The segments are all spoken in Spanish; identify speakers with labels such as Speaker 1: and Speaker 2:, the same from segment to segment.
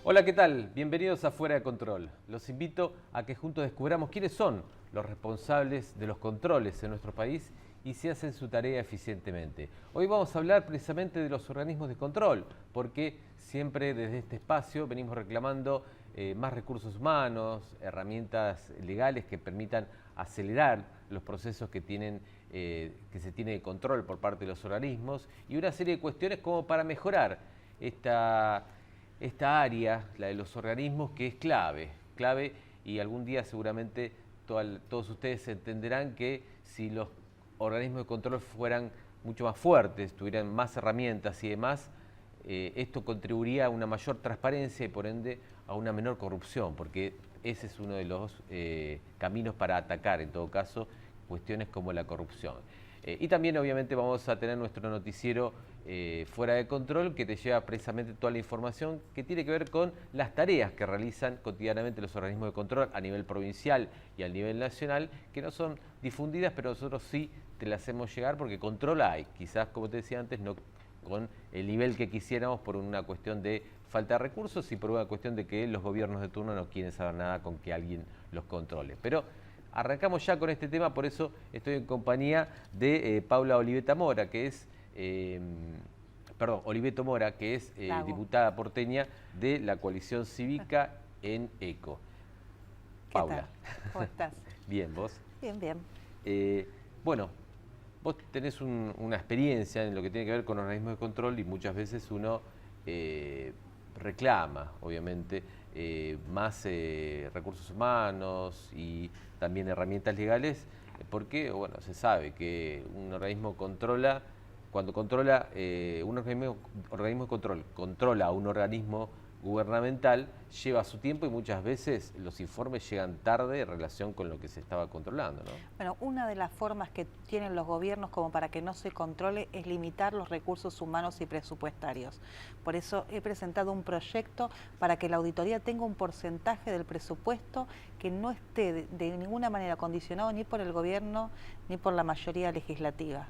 Speaker 1: Hola, ¿qué tal? Bienvenidos a Fuera de Control. Los invito a que juntos descubramos quiénes son los responsables de los controles en nuestro país y si hacen su tarea eficientemente. Hoy vamos a hablar precisamente de los organismos de control, porque siempre desde este espacio venimos reclamando más recursos humanos, herramientas legales que permitan acelerar los procesos que se tiene de control por parte de los organismos y una serie de cuestiones como para mejorar esta área, la de los organismos, que es clave, y algún día seguramente todos ustedes entenderán que si los organismos de control fueran mucho más fuertes, tuvieran más herramientas y demás, esto contribuiría a una mayor transparencia y por ende a una menor corrupción, porque ese es uno de los caminos para atacar, en todo caso, cuestiones como la corrupción. Y también obviamente vamos a tener nuestro noticiero Fuera de Control, que te lleva precisamente toda la información que tiene que ver con las tareas que realizan cotidianamente los organismos de control a nivel provincial y a nivel nacional, que no son difundidas, pero nosotros sí te las hacemos llegar porque control hay, quizás como te decía antes, no con el nivel que quisiéramos por una cuestión de falta de recursos y por una cuestión de que los gobiernos de turno no quieren saber nada con que alguien los controle. Pero arrancamos ya con este tema, por eso estoy en compañía de Paula Oliveto Mora, que es diputada porteña de la coalición cívica en ECO. Paula.
Speaker 2: ¿Qué tal? ¿Cómo estás?
Speaker 1: Bien, ¿vos?
Speaker 2: Bien, bien.
Speaker 1: Bueno, vos tenés una experiencia en lo que tiene que ver con organismos de control y muchas veces uno reclama, obviamente, más recursos humanos y también herramientas legales, porque, bueno, se sabe que un organismo controla, cuando controla, un organismo de control controla a un organismo gubernamental, lleva su tiempo y muchas veces los informes llegan tarde en relación con lo que se estaba controlando, ¿no?
Speaker 2: Bueno, una de las formas que tienen los gobiernos como para que no se controle es limitar los recursos humanos y presupuestarios. Por eso he presentado un proyecto para que la auditoría tenga un porcentaje del presupuesto que no esté de ninguna manera condicionado ni por el gobierno ni por la mayoría legislativa.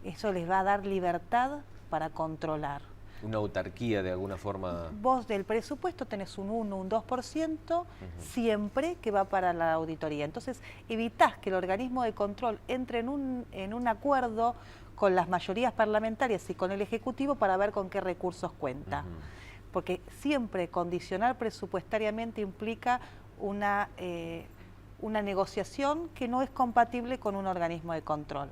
Speaker 2: Eso les va a dar libertad para controlar.
Speaker 1: Una autarquía de alguna forma.
Speaker 2: Vos del presupuesto tenés un 1, un 2%, siempre que va para la auditoría. Entonces evitás que el organismo de control entre en un acuerdo con las mayorías parlamentarias y con el Ejecutivo para ver con qué recursos cuenta. Porque siempre condicionar presupuestariamente implica una negociación que no es compatible con un organismo de control.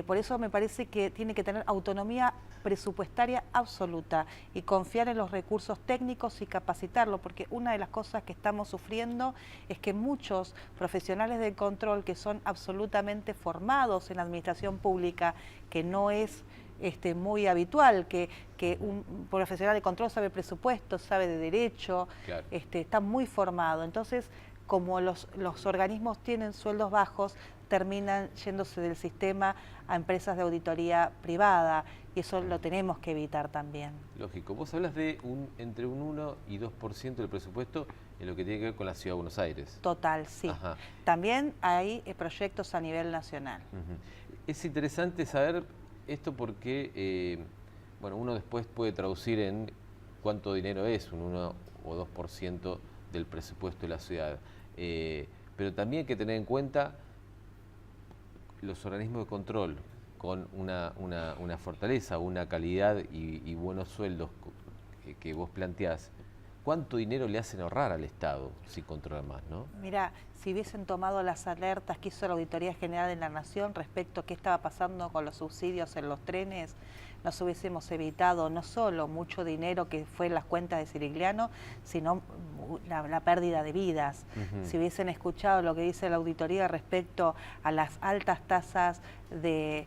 Speaker 2: Por eso me parece que tiene que tener autonomía presupuestaria absoluta y confiar en los recursos técnicos y capacitarlo, porque una de las cosas que estamos sufriendo es que muchos profesionales de control que son absolutamente formados en la administración pública, que no es muy habitual, que un profesional de control sabe presupuesto, sabe de derecho, claro, está muy formado. Entonces, como los organismos tienen sueldos bajos, terminan yéndose del sistema a empresas de auditoría privada y eso lo tenemos que evitar también.
Speaker 1: Lógico. Vos hablas de entre un 1 y 2% del presupuesto en lo que tiene que ver con la Ciudad de Buenos Aires.
Speaker 2: Total, sí. Ajá. También hay proyectos a nivel nacional.
Speaker 1: Es interesante saber esto porque, bueno, uno después puede traducir en cuánto dinero es un 1 o 2% del presupuesto de la ciudad. Pero también hay que tener en cuenta los organismos de control con una fortaleza, una calidad y buenos sueldos que vos planteás. ¿Cuánto dinero le hacen ahorrar al Estado si controla más, no?
Speaker 2: Mira, si hubiesen tomado las alertas que hizo la Auditoría General de la Nación respecto a qué estaba pasando con los subsidios en los trenes, nos hubiésemos evitado no solo mucho dinero que fue en las cuentas de Cirigliano, sino la pérdida de vidas. Si hubiesen escuchado lo que dice la auditoría respecto a las altas tasas de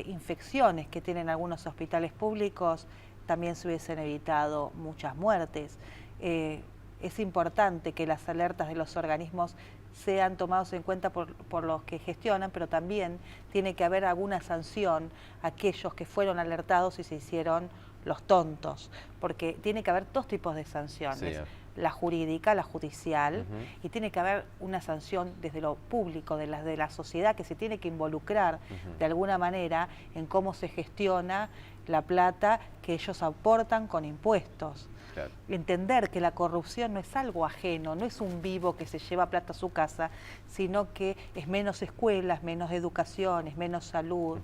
Speaker 2: infecciones que tienen algunos hospitales públicos, también se hubiesen evitado muchas muertes. Es importante que las alertas de los organismos sean tomados en cuenta por los que gestionan, pero también tiene que haber alguna sanción a aquellos que fueron alertados y se hicieron los tontos, porque tiene que haber dos tipos de sanciones. Sí. La jurídica, la judicial, y tiene que haber una sanción desde lo público, de la sociedad, que se tiene que involucrar de alguna manera en cómo se gestiona la plata que ellos aportan con impuestos.
Speaker 1: Claro.
Speaker 2: Entender que la corrupción no es algo ajeno, no es un vivo que se lleva plata a su casa, sino que es menos escuelas, menos educación, es menos salud,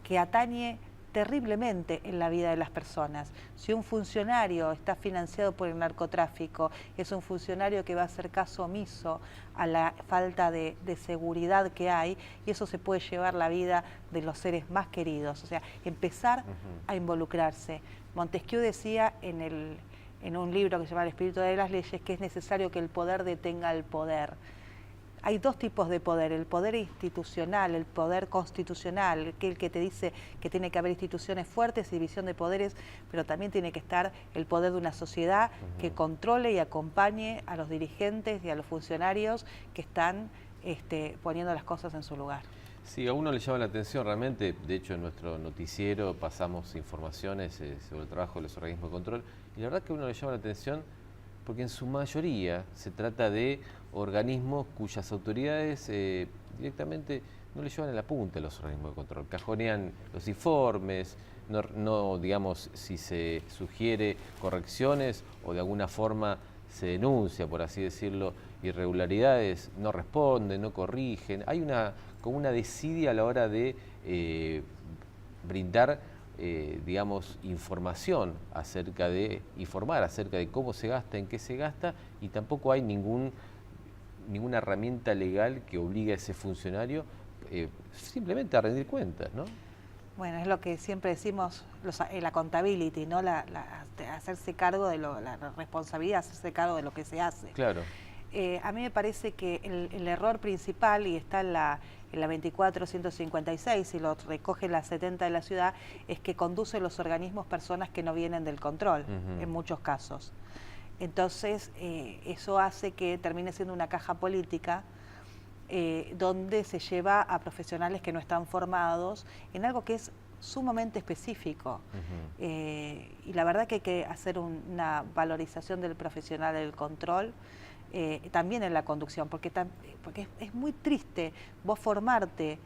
Speaker 2: que atañe terriblemente en la vida de las personas. Si un funcionario está financiado por el narcotráfico, es un funcionario que va a hacer caso omiso a la falta de seguridad que hay, y eso se puede llevar la vida de los seres más queridos. O sea, empezar a involucrarse. Montesquieu decía en un libro que se llama El espíritu de las leyes que es necesario que el poder detenga al poder. Hay dos tipos de poder, el poder institucional, el poder constitucional, que el que te dice que tiene que haber instituciones fuertes y división de poderes, pero también tiene que estar el poder de una sociedad que controle y acompañe a los dirigentes y a los funcionarios que están poniendo las cosas en su lugar.
Speaker 1: Sí, a uno le llama la atención realmente, de hecho en nuestro noticiero pasamos informaciones sobre el trabajo de los organismos de control, y la verdad que a uno le llama la atención porque en su mayoría se trata de organismos cuyas autoridades directamente no le llevan a la punta a los organismos de control, cajonean los informes, no digamos si se sugiere correcciones o de alguna forma se denuncia, por así decirlo, irregularidades, no responden, no corrigen, hay como una desidia a la hora de brindar digamos, información informar acerca de cómo se gasta, en qué se gasta, y tampoco hay ninguna herramienta legal que obligue a ese funcionario simplemente a rendir cuentas, ¿no?
Speaker 2: Bueno, es lo que siempre decimos, la accountability, ¿no? Hacerse cargo de la responsabilidad, hacerse cargo de lo que se hace.
Speaker 1: Claro.
Speaker 2: A mí me parece que el error principal, y está en la 24.156, y lo recoge la 70 de la ciudad, es que conduce los organismos personas que no vienen del control, en muchos casos. Entonces, eso hace que termine siendo una caja política donde se lleva a profesionales que no están formados en algo que es sumamente específico. Y la verdad que hay que hacer una valorización del profesional del control, también en la conducción, porque es muy triste vos formarte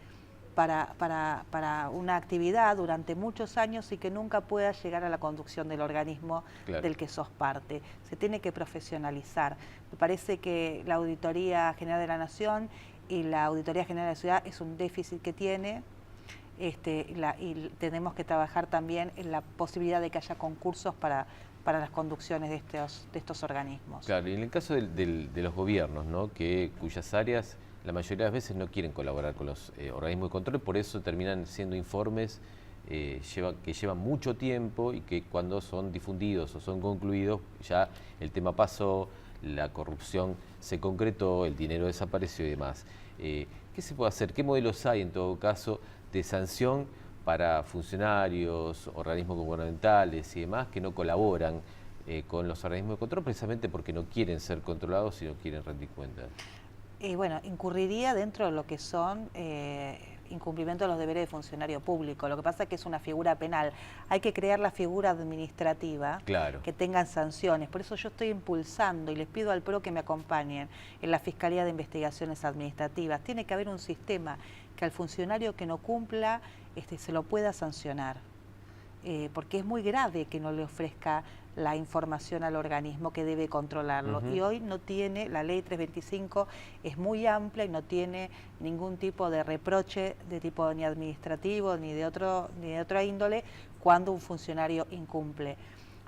Speaker 2: para una actividad durante muchos años y que nunca puedas llegar a la conducción del organismo del que sos parte. Se tiene que profesionalizar. Me parece que la Auditoría General de la Nación y la Auditoría General de la Ciudad es un déficit que tiene, y tenemos que trabajar también en la posibilidad de que haya concursos para las conducciones de estos organismos.
Speaker 1: Claro, y en el caso de los gobiernos, ¿no? Cuyas áreas la mayoría de las veces no quieren colaborar con los organismos de control, por eso terminan siendo informes que llevan mucho tiempo y que cuando son difundidos o son concluidos ya el tema pasó, la corrupción se concretó, el dinero desapareció y demás. ¿Qué se puede hacer? ¿Qué modelos hay en todo caso de sanción para funcionarios, organismos gubernamentales y demás que no colaboran con los organismos de control precisamente porque no quieren ser controlados y no quieren rendir cuentas?
Speaker 2: Bueno, incurriría dentro de lo que son incumplimiento de los deberes de funcionario público. Lo que pasa es que es una figura penal. Hay que crear la figura administrativa que tengan sanciones. Por eso yo estoy impulsando y les pido al PRO que me acompañen en la Fiscalía de Investigaciones Administrativas. Tiene que haber un sistema que al funcionario que no cumpla se lo pueda sancionar. Porque es muy grave que no le ofrezca la información al organismo que debe controlarlo. Y hoy no tiene, la ley 325 es muy amplia y no tiene ningún tipo de reproche de tipo ni administrativo ni de otra índole cuando un funcionario incumple.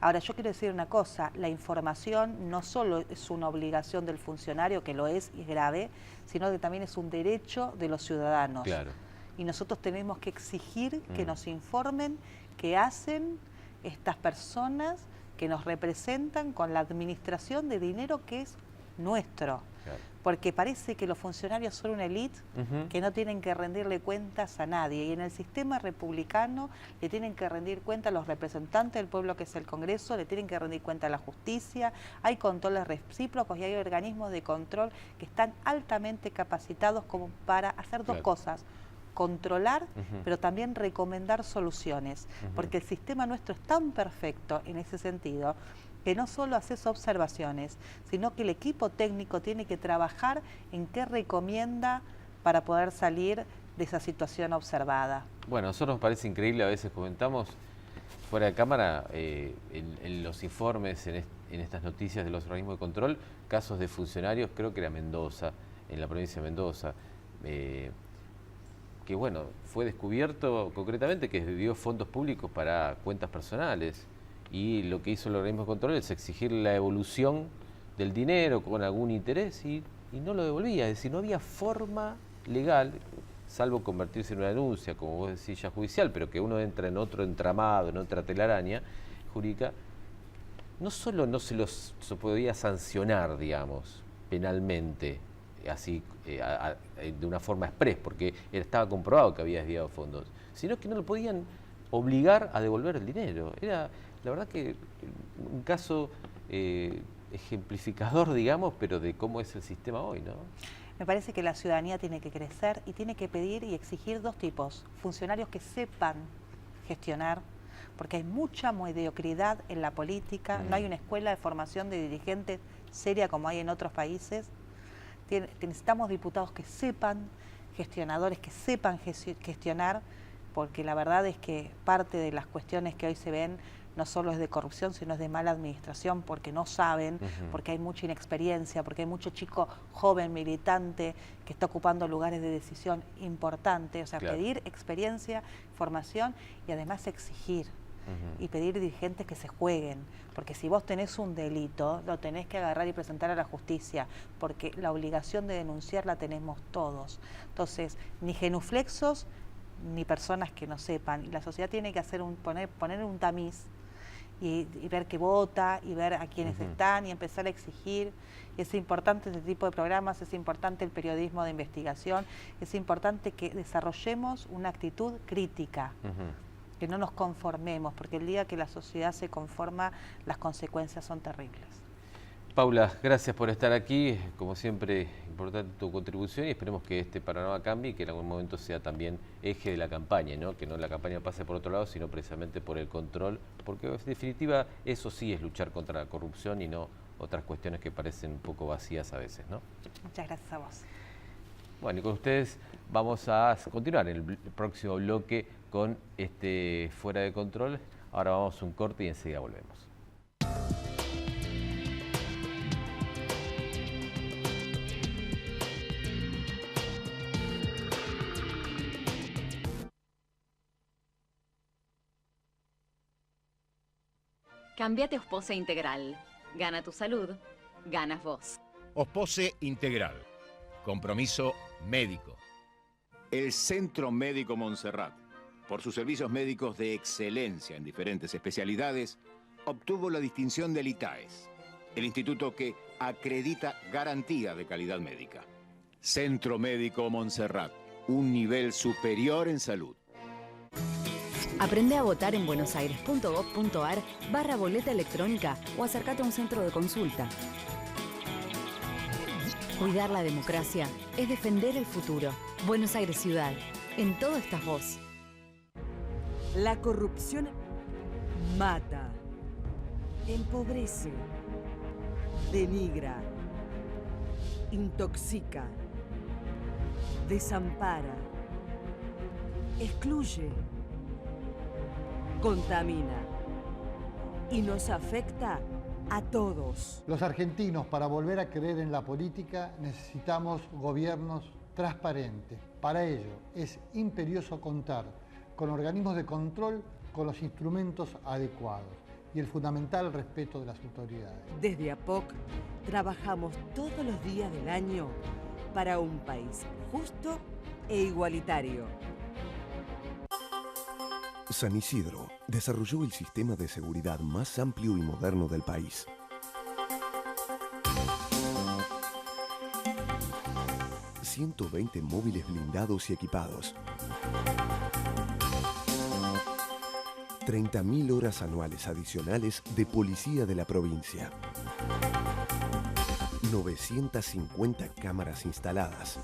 Speaker 2: Ahora, yo quiero decir una cosa, la información no solo es una obligación del funcionario, que lo es y es grave, sino que también es un derecho de los ciudadanos.
Speaker 1: Claro.
Speaker 2: Y nosotros tenemos que exigir que nos informen qué hacen estas personas que nos representan con la administración de dinero que es nuestro. Claro. Porque parece que los funcionarios son una élite que no tienen que rendirle cuentas a nadie. Y en el sistema republicano le tienen que rendir cuenta a los representantes del pueblo, que es el Congreso, le tienen que rendir cuenta a la justicia, hay controles recíprocos y hay organismos de control que están altamente capacitados como para hacer dos cosas: controlar, pero también recomendar soluciones, porque el sistema nuestro es tan perfecto en ese sentido que no solo haces observaciones, sino que el equipo técnico tiene que trabajar en qué recomienda para poder salir de esa situación observada.
Speaker 1: Bueno, a nosotros nos parece increíble, a veces comentamos, fuera de cámara, en los informes, en estas noticias de los organismos de control, casos de funcionarios, creo que era Mendoza, en la provincia de Mendoza, que bueno, fue descubierto concretamente que dio fondos públicos para cuentas personales, y lo que hizo el organismo de control es exigir la evolución del dinero con algún interés y no lo devolvía, es decir, no había forma legal, salvo convertirse en una denuncia, como vos decís, ya judicial, pero que uno entra en otro entramado, en otra telaraña jurídica, no solo no se podía sancionar, digamos, penalmente, así, de una forma express, porque estaba comprobado que había desviado fondos, sino que no lo podían obligar a devolver el dinero. Era, la verdad que un caso ejemplificador, digamos, pero de cómo es el sistema hoy, ¿no?
Speaker 2: Me parece que la ciudadanía tiene que crecer y tiene que pedir y exigir dos tipos: funcionarios que sepan gestionar, porque hay mucha mediocridad en la política, no hay una escuela de formación de dirigentes seria como hay en otros países. Necesitamos diputados que sepan, gestionadores que sepan gestionar, porque la verdad es que parte de las cuestiones que hoy se ven no solo es de corrupción, sino es de mala administración, porque no saben, porque hay mucha inexperiencia, porque hay mucho chico joven, militante, que está ocupando lugares de decisión importantes. O sea, claro, pedir experiencia, formación y además exigir. Y pedir dirigentes que se jueguen, porque si vos tenés un delito, lo tenés que agarrar y presentar a la justicia, porque la obligación de denunciar la tenemos todos. Entonces, ni genuflexos, ni personas que no sepan. Y la sociedad tiene que hacer poner un tamiz y ver qué vota, y ver a quiénes están, y empezar a exigir. Es importante este tipo de programas, es importante el periodismo de investigación, es importante que desarrollemos una actitud crítica. Que no nos conformemos, porque el día que la sociedad se conforma, las consecuencias son terribles.
Speaker 1: Paula, gracias por estar aquí. Como siempre, importante tu contribución, y esperemos que este panorama cambie y que en algún momento sea también eje de la campaña, ¿no? Que no la campaña pase por otro lado, sino precisamente por el control, porque en definitiva eso sí es luchar contra la corrupción y no otras cuestiones que parecen un poco vacías a veces, ¿no?
Speaker 2: Muchas gracias a vos.
Speaker 1: Bueno, y con ustedes vamos a continuar en el próximo bloque con este Fuera de Control. Ahora vamos a un corte y enseguida volvemos.
Speaker 3: Cambiate a Ospose Integral. Gana tu salud, ganas vos.
Speaker 4: Ospose Integral. Compromiso médico.
Speaker 5: El Centro Médico Montserrat, por sus servicios médicos de excelencia en diferentes especialidades, obtuvo la distinción del ITAES, el instituto que acredita garantía de calidad médica. Centro Médico Montserrat, un nivel superior en salud.
Speaker 3: Aprende a votar en buenosaires.gov.ar/boleta electrónica o acércate a un centro de consulta. Cuidar la democracia es defender el futuro. Buenos Aires Ciudad. En todo estás vos.
Speaker 6: La corrupción mata, empobrece, denigra, intoxica, desampara, excluye, contamina y nos afecta a todos.
Speaker 7: Los argentinos, para volver a creer en la política, necesitamos gobiernos transparentes. Para ello es imperioso contar con organismos de control con los instrumentos adecuados y el fundamental respeto de las autoridades.
Speaker 6: Desde APOC trabajamos todos los días del año para un país justo e igualitario.
Speaker 8: San Isidro desarrolló el sistema de seguridad más amplio y moderno del país. ...120 móviles blindados y equipados... ...30.000 horas anuales adicionales de policía de la provincia... ...950 cámaras instaladas...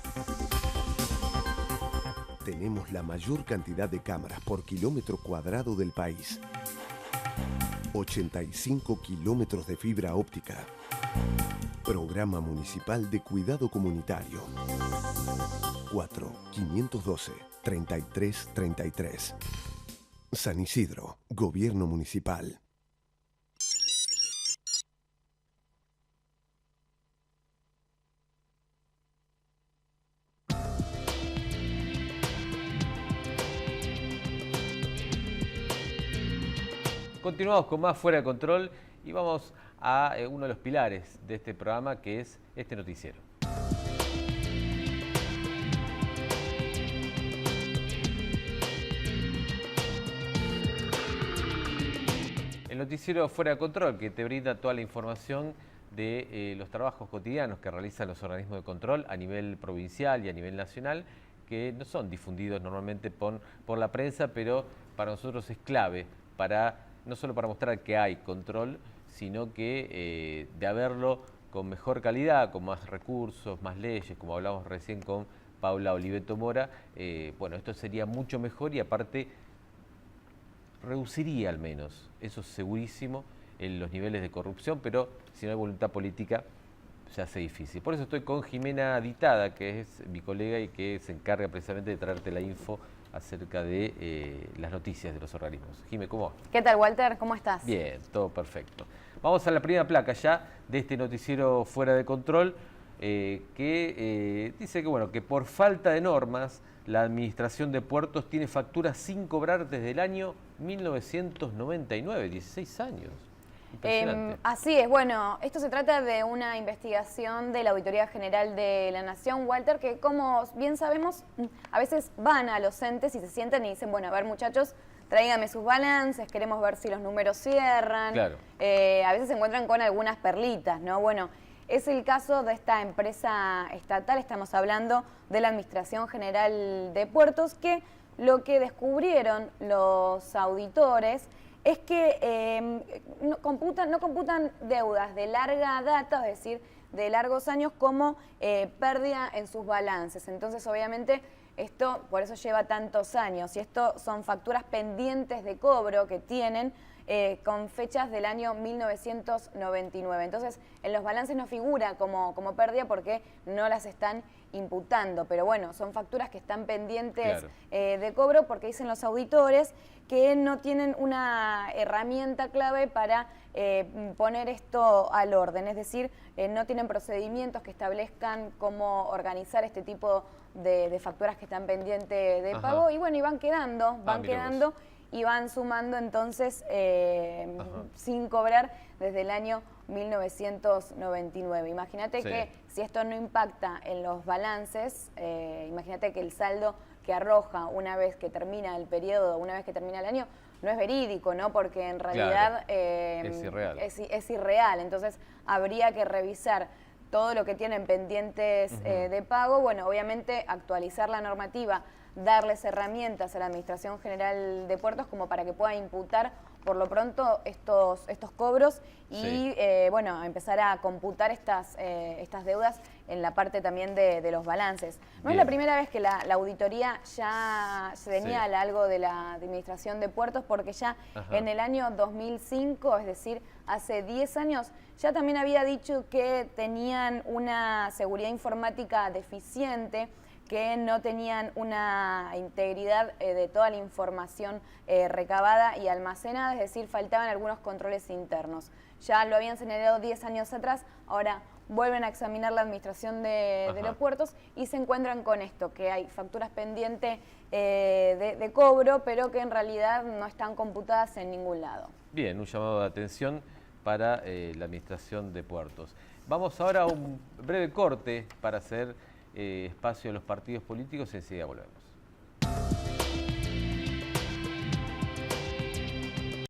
Speaker 8: Tenemos la mayor cantidad de cámaras por kilómetro cuadrado del país. 85 kilómetros de fibra óptica. Programa Municipal de Cuidado Comunitario. 4-512-3333. San Isidro, Gobierno Municipal.
Speaker 1: Continuamos con más Fuera de Control y vamos a uno de los pilares de este programa, que es este noticiero. El noticiero Fuera de Control, que te brinda toda la información de los trabajos cotidianos que realizan los organismos de control a nivel provincial y a nivel nacional, que no son difundidos normalmente por la prensa, pero para nosotros es clave, no solo para mostrar que hay control, sino que de haberlo con mejor calidad, con más recursos, más leyes, como hablamos recién con Paula Oliveto Mora, bueno, esto sería mucho mejor y aparte reduciría al menos, eso es segurísimo, en los niveles de corrupción, pero si no hay voluntad política se hace difícil. Por eso estoy con Jimena Ditada, que es mi colega y que se encarga precisamente de traerte la info acerca de las noticias de los organismos. Jimé, ¿cómo va?
Speaker 9: ¿Qué tal, Walter? ¿Cómo estás?
Speaker 1: Bien, todo perfecto. Vamos a la primera placa ya de este noticiero Fuera de Control, que dice que, bueno, que por falta de normas la Administración de Puertos tiene facturas sin cobrar desde el año 1999, 16 años.
Speaker 9: Así es, bueno, esto se trata de una investigación de la Auditoría General de la Nación, Walter, que como bien sabemos, a veces van a los entes y se sientan y dicen, bueno, a ver muchachos, tráigame sus balances, queremos ver si los números cierran.
Speaker 1: Claro.
Speaker 9: A veces se encuentran con algunas perlitas, ¿no? Bueno, es el caso de esta empresa estatal, estamos hablando de la Administración General de Puertos, que lo que descubrieron los auditores es que no computan deudas de larga data, es decir, de largos años, como pérdida en sus balances. Entonces, obviamente, esto por eso lleva tantos años. Y esto son facturas pendientes de cobro que tienen con fechas del año 1999. Entonces, en los balances no figura como pérdida porque no las están imputando. Pero bueno, son facturas que están pendientes de cobro porque dicen los auditores que no tienen una herramienta clave para poner esto al orden, es decir, no tienen procedimientos que establezcan cómo organizar este tipo de facturas que están pendientes de pago, y bueno, y van quedando y van sumando entonces sin cobrar desde el año 1999. Imagínate que si esto no impacta en los balances, imagínate que el saldo que arroja una vez que termina el periodo, una vez que termina el año, no es verídico, ¿no? Porque en realidad es irreal. Entonces habría que revisar todo lo que tienen pendientes de pago. Bueno, obviamente actualizar la normativa, darles herramientas a la Administración General de Puertos como para que pueda imputar por lo pronto estos cobros y bueno, empezar a computar estas deudas en la parte también de los balances. No es la primera vez que la auditoría ya señala algo de la Administración de Puertos, porque ya en el año 2005, es decir, hace 10 años, ya también había dicho que tenían una seguridad informática deficiente, que no tenían una integridad de toda la información recabada y almacenada, es decir, faltaban algunos controles internos. Ya lo habían señalado 10 años atrás, ahora vuelven a examinar la administración de los puertos y se encuentran con esto, que hay facturas pendientes de cobro, pero que en realidad no están computadas en ningún lado.
Speaker 1: Bien, un llamado de atención para la Administración de Puertos. Vamos ahora a un breve corte para hacer espacio a los partidos políticos y enseguida volvemos.